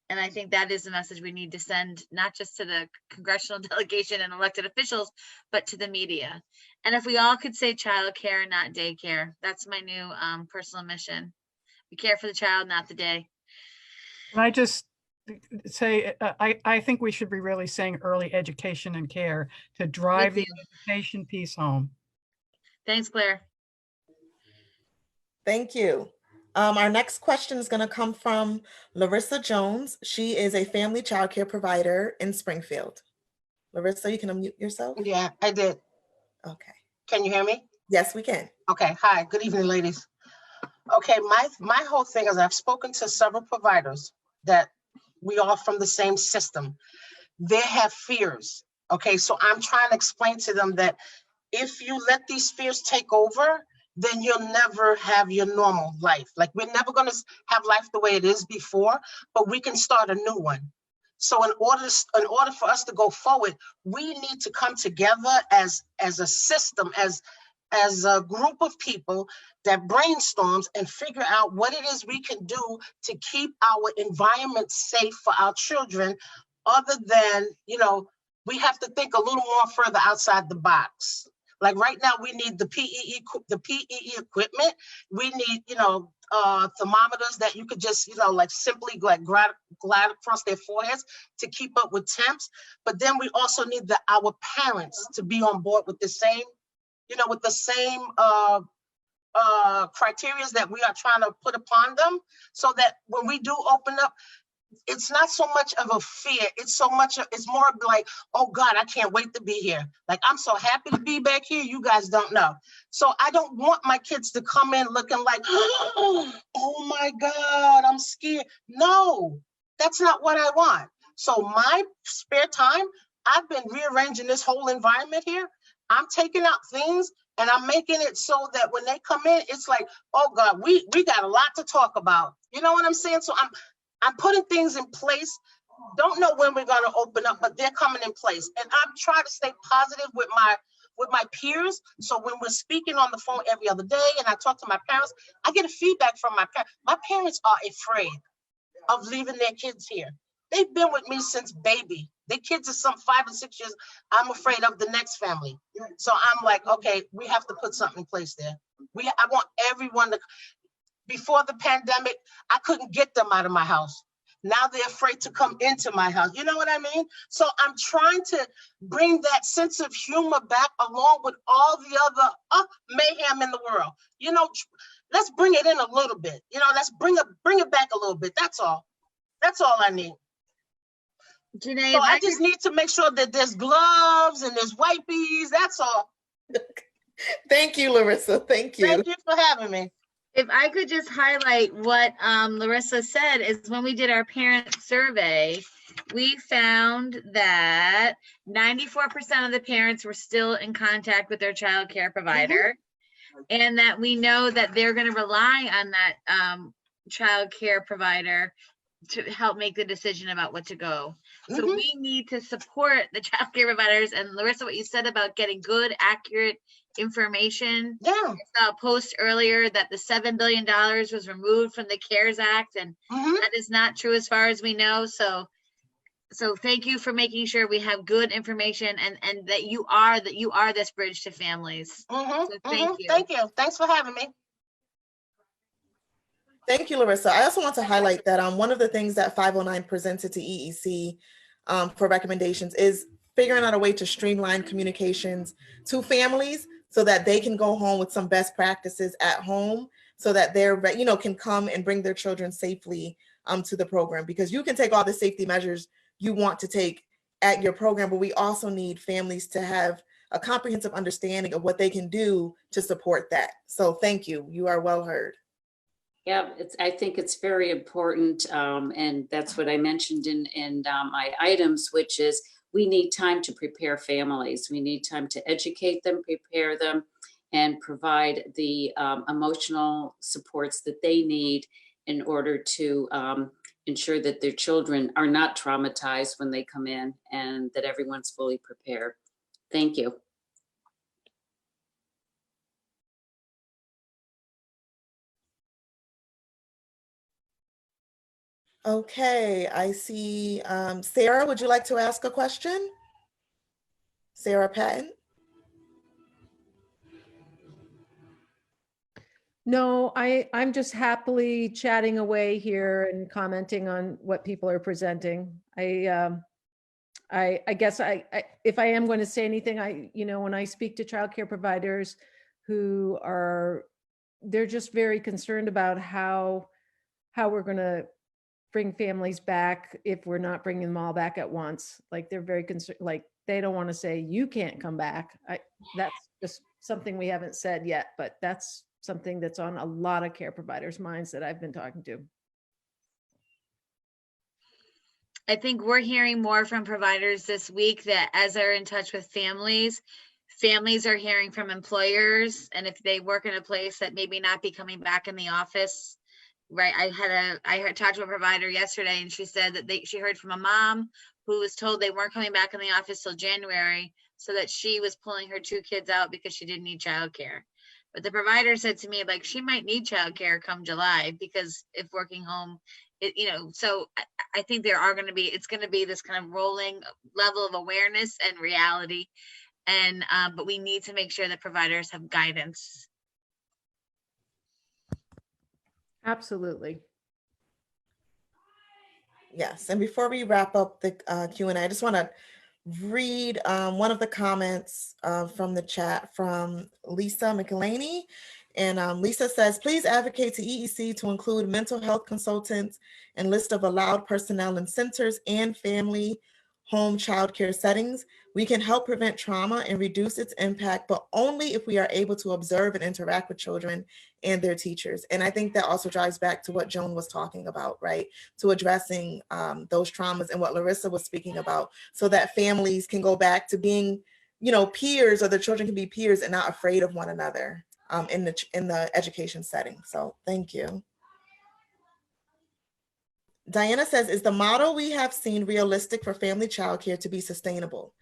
And I think that is the message we need to send, not just to the congressional delegation and elected officials, but to the media. And if we all could say childcare, not daycare, that's my new personal mission. We care for the child, not the day. Can I just say, I think we should be really saying early education and care to drive the education piece home. Thanks, Claire. Thank you. Our next question is going to come from Larissa Jones. She is a family childcare provider in Springfield. Larissa, you can unmute yourself. Yeah, I did. Okay. Can you hear me? Yes, we can. Okay. Hi. Good evening, ladies. Okay. My whole thing is I've spoken to several providers that we are from the same system. They have fears. Okay. So I'm trying to explain to them that if you let these fears take over, then you'll never have your normal life. Like, we're never going to have life the way it is before, but we can start a new one. So in order for us to go forward, we need to come together as a system, as a group of people that brainstorms and figure out what it is we can do to keep our environment safe for our children, other than, we have to think a little more further outside the box. Like right now, we need the PEE equipment. We need, thermometers that you could just, like simply glide across their foreheads to keep up with temps. But then we also need our parents to be on board with the same, criteria that we are trying to put upon them, so that when we do open up, it's not so much of a fear. It's more like, oh God, I can't wait to be here. Like, I'm so happy to be back here. You guys don't know. So I don't want my kids to come in looking like, oh my God, I'm scared. No, that's not what I want. So my spare time, I've been rearranging this whole environment here. I'm taking out things and I'm making it so that when they come in, it's like, oh God, we got a lot to talk about. You know what I'm saying? So I'm putting things in place. Don't know when we're going to open up, but they're coming in place. And I'm trying to stay positive with my peers. So when we're speaking on the phone every other day and I talk to my parents, I get a feedback from my parents. My parents are afraid of leaving their kids here. They've been with me since baby. Their kids are some 5 and 6 years. I'm afraid of the next family. So I'm like, okay, we have to put something in place there. I want everyone to. Before the pandemic, I couldn't get them out of my house. Now they're afraid to come into my house. You know what I mean? So I'm trying to bring that sense of humor back, along with all the other mayhem in the world. Let's bring it in a little bit. Let's bring it back a little bit. That's all. That's all I need. Janae, so I just need to make sure that there's gloves and there's wipes. That's all. Thank you, Larissa. Thank you. Thank you for having me. If I could just highlight what Larissa said, is when we did our parent survey, we found that 94% of the parents were still in contact with their child care provider, and that we know that they're going to rely on that child care provider to help make the decision about what to go. So we need to support the child care providers. And Larissa, what you said about getting good, accurate information. Yeah. I saw a post earlier that the $7 billion was removed from the CARES Act, and that is not true as far as we know. So thank you for making sure we have good information and that you are this bridge to families. So thank you. Thank you. Thanks for having me. Thank you, Larissa. I also want to highlight that one of the things that 509 presented to EEC for recommendations is figuring out a way to streamline communications to families so that they can go home with some best practices at home so that they're, can come and bring their children safely to the program, because you can take all the safety measures you want to take at your program, but we also need families to have a comprehensive understanding of what they can do to support that. So thank you. You are well heard. Yeah, I think it's very important, and that's what I mentioned in my items, which is we need time to prepare families. We need time to educate them, prepare them, and provide the emotional supports that they need in order to ensure that their children are not traumatized when they come in and that everyone's fully prepared. Thank you. Okay, I see. Sarah, would you like to ask a question? Sarah Patton? No, I'm just happily chatting away here and commenting on what people are presenting. I guess if I am going to say anything, when I speak to childcare providers who they're just very concerned about how we're going to bring families back if we're not bringing them all back at once. Like they're very concerned, like they don't want to say you can't come back. That's just something we haven't said yet, but that's something that's on a lot of care providers' minds that I've been talking to. I think we're hearing more from providers this week that as they're in touch with families are hearing from employers, and if they work in a place that maybe not be coming back in the office. Right. I talked to a provider yesterday, and she said that she heard from a mom who was told they weren't coming back in the office till January, so that she was pulling her 2 kids out because she didn't need childcare. But the provider said to me, like, she might need childcare come July, because if working home, so I think it's going to be this kind of rolling level of awareness and reality. And, but we need to make sure that providers have guidance. Absolutely. Yes, and before we wrap up the Q&A, I just want to read one of the comments from the chat from Lisa McElhaney. And Lisa says, please advocate to EEC to include mental health consultants and list of allowed personnel in centers and family home childcare settings. We can help prevent trauma and reduce its impact, but only if we are able to observe and interact with children and their teachers. And I think that also drives back to what Joan was talking about, right? To addressing those traumas and what Larissa was speaking about, so that families can go back to being, peers, or the children can be peers and not afraid of one another in the education setting. So thank you. Diana says, is the model we have seen realistic for family childcare to be sustainable?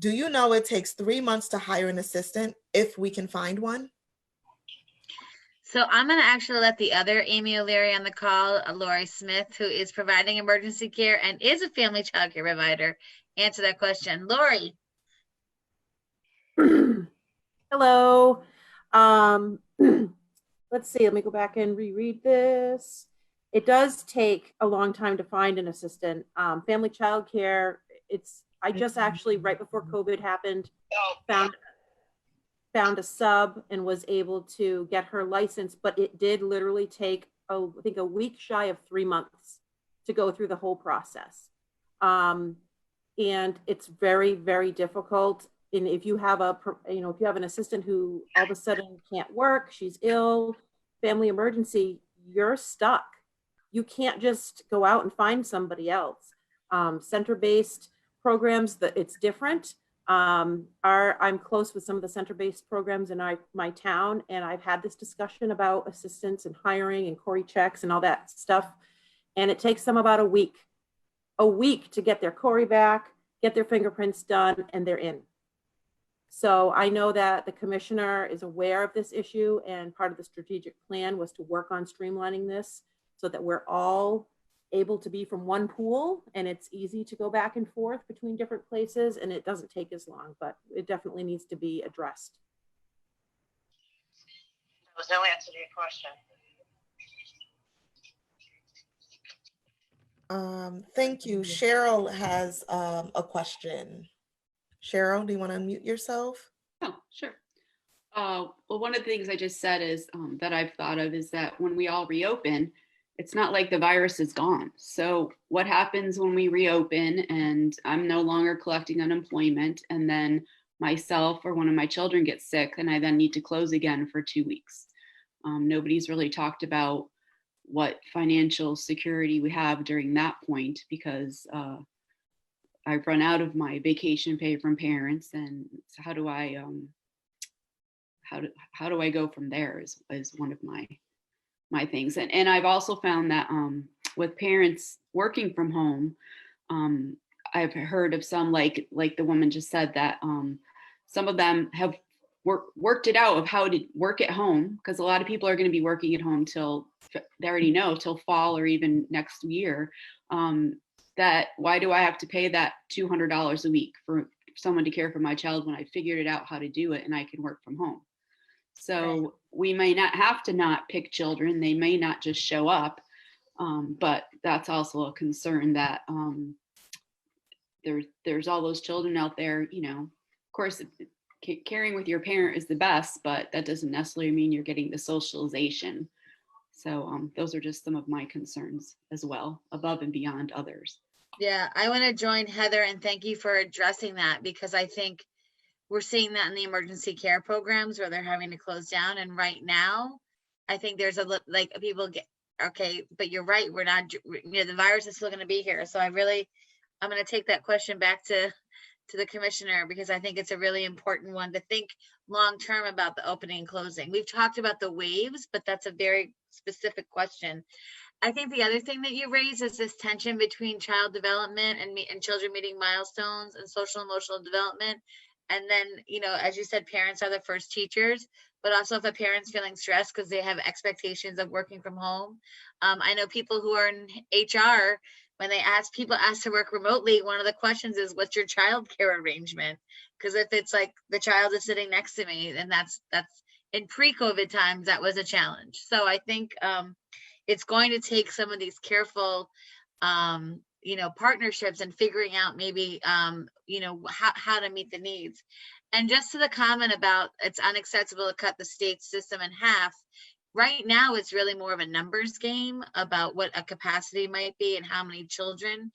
Do you know it takes 3 months to hire an assistant if we can find one? So I'm going to actually let the other Amy O'Leary on the call, Lori Smith, who is providing emergency care and is a family childcare provider, answer that question. Lori. Hello. Let's see, let me go back and reread this. It does take a long time to find an assistant. Family childcare, I just actually, right before COVID happened, found a sub and was able to get her license, but it did literally take, I think, a week shy of 3 months to go through the whole process. And it's very, very difficult. And if you have if you have an assistant who all of a sudden can't work, she's ill, family emergency, you're stuck. You can't just go out and find somebody else. Center-based programs, it's different. I'm close with some of the center-based programs in my town, and I've had this discussion about assistants and hiring and Corey checks and all that stuff. And it takes them about a week to get their Corey back, get their fingerprints done, and they're in. So I know that the commissioner is aware of this issue, and part of the strategic plan was to work on streamlining this so that we're all able to be from one pool and it's easy to go back and forth between different places and it doesn't take as long, but it definitely needs to be addressed. There was no answer to your question. Thank you. Cheryl has a question. Cheryl, do you want to unmute yourself? Oh, sure. Well, one of the things I just said is that I've thought of is that when we all reopen, it's not like the virus is gone. So what happens when we reopen and I'm no longer collecting unemployment and then myself or one of my children gets sick and I then need to close again for 2 weeks? Nobody's really talked about what financial security we have during that point because I've run out of my vacation pay from parents, and so how do I go from there is one of my things. And I've also found that with parents working from home, I've heard of some like the woman just said that some of them have worked it out of how to work at home, because a lot of people are going to be working at home till they already know till fall or even next year. That why do I have to pay that $200 a week for someone to care for my child when I figured it out how to do it and I can work from home? So we may not have to not pick children. They may not just show up. But that's also a concern that there's all those children out there, you know, of course, caring with your parent is the best, but that doesn't necessarily mean you're getting the socialization. So those are just some of my concerns as well, above and beyond others. Yeah, I want to join Heather and thank you for addressing that, because I think we're seeing that in the emergency care programs where they're having to close down. And right now, I think there's like people get, okay, but you're right. We're not, you know, the virus is still going to be here. So I'm going to take that question back to the commissioner, because I think it's a really important one to think long-term about the opening and closing. We've talked about the waves, but that's a very specific question. I think the other thing that you raise is this tension between child development and children meeting milestones and social emotional development. And then, you know, as you said, parents are the first teachers, but also if a parent's feeling stressed because they have expectations of working from home. I know people who are in HR, when they ask to work remotely, one of the questions is, what's your child care arrangement? Because if it's like the child is sitting next to me, then that's in pre-COVID times, that was a challenge. So I think it's going to take some of these careful, you know, partnerships and figuring out maybe, you know, how to meet the needs. And just to the comment about it's unacceptable to cut the state system in half. Right now, it's really more of a numbers game about what a capacity might be and how many children.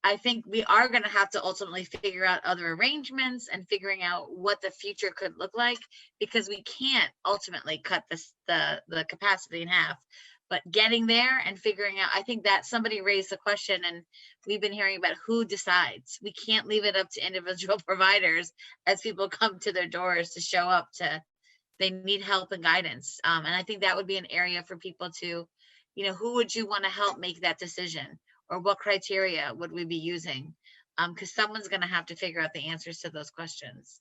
I think we are going to have to ultimately figure out other arrangements and figuring out what the future could look like, because we can't ultimately cut the capacity in half. But getting there and figuring out, I think that somebody raised the question and we've been hearing about who decides. We can't leave it up to individual providers as people come to their doors to show up to, they need help and guidance. And I think that would be an area for people to, you know, who would you want to help make that decision? Or what criteria would we be using? Because someone's going to have to figure out the answers to those questions.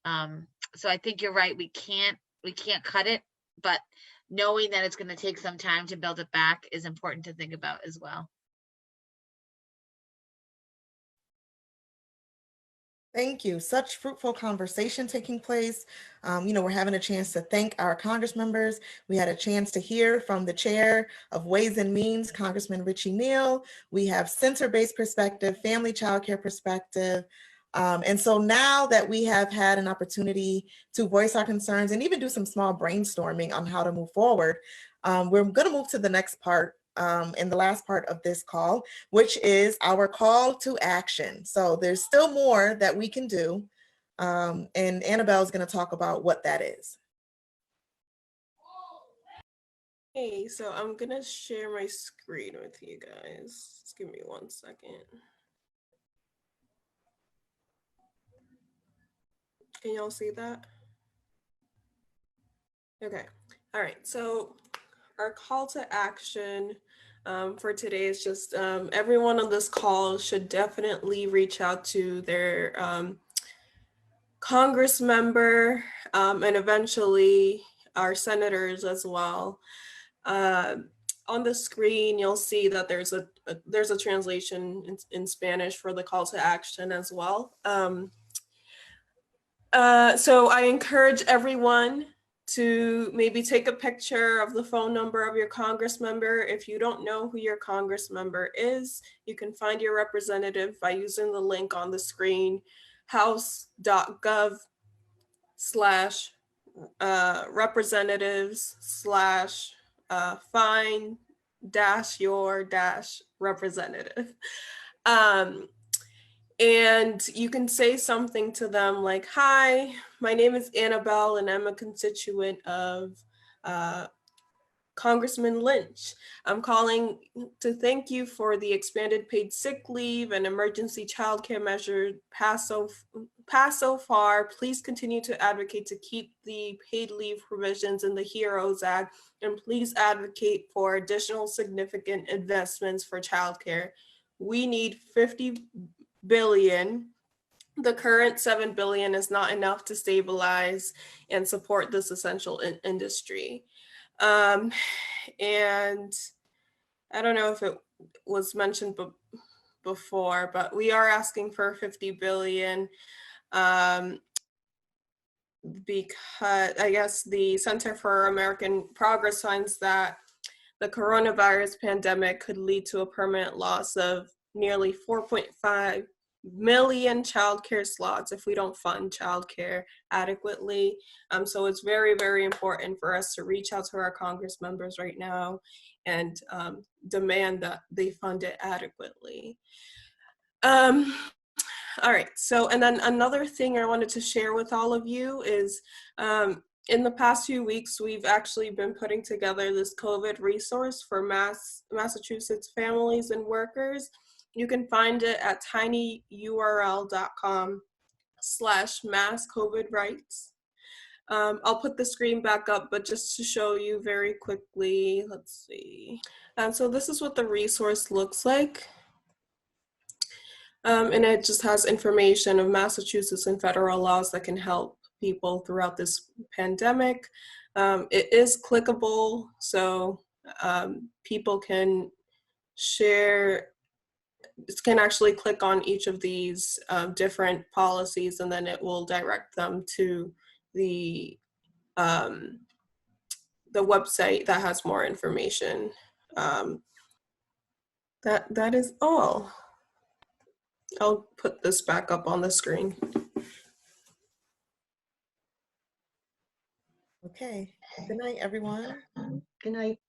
So I think you're right. We can't cut it, but knowing that it's going to take some time to build it back is important to think about as well. Thank you. Such fruitful conversation taking place. You know, we're having a chance to thank our Congress members. We had a chance to hear from the chair of Ways and Means, Congressman Richie Neal. We have center-based perspective, family child care perspective. And so now that we have had an opportunity to voice our concerns and even do some small brainstorming on how to move forward, we're going to move to the next part. In the last part of this call, which is our call to action. So there's still more that we can do. And Annabelle is going to talk about what that is. Hey, so I'm going to share my screen with you guys. Just give me 1 second. Can y'all see that? Okay. All right. So our call to action for today is just everyone on this call should definitely reach out to their Congress member, and eventually our senators as well. On the screen, you'll see that there's a translation in Spanish for the call to action as well. So I encourage everyone to maybe take a picture of the phone number of your Congress member. If you don't know who your Congress member is, you can find your representative by using the link on the screen, house.gov/find-your-representative. And you can say something to them like, "Hi, my name is Annabelle and I'm a constituent of Congressman Lynch. I'm calling to thank you for the expanded paid sick leave and emergency childcare measure passed so far. Please continue to advocate to keep the paid leave provisions in the HEROES Act, and please advocate for additional significant investments for childcare. We need 50 billion. The current 7 billion is not enough to stabilize and support this essential industry." And I don't know if it was mentioned before, but we are asking for 50 billion because I guess the Center for American Progress finds that the coronavirus pandemic could lead to a permanent loss of nearly 4.5 million childcare slots if we don't fund childcare adequately. So it's very, very important for us to reach out to our Congress members right now and demand that they fund it adequately. All right, so, and then another thing I wanted to share with all of you is in the past few weeks, we've actually been putting together this COVID resource for Massachusetts families and workers. You can find it at tinyurl.com/masscovidrights. I'll put the screen back up, but just to show you very quickly, let's see. So this is what the resource looks like. And it just has information of Massachusetts and federal laws that can help people throughout this pandemic. It is clickable, so people can share, can actually click on each of these different policies, and then it will direct them to the website that has more information. That is all. I'll put this back up on the screen. Okay. Good night, everyone. Good night.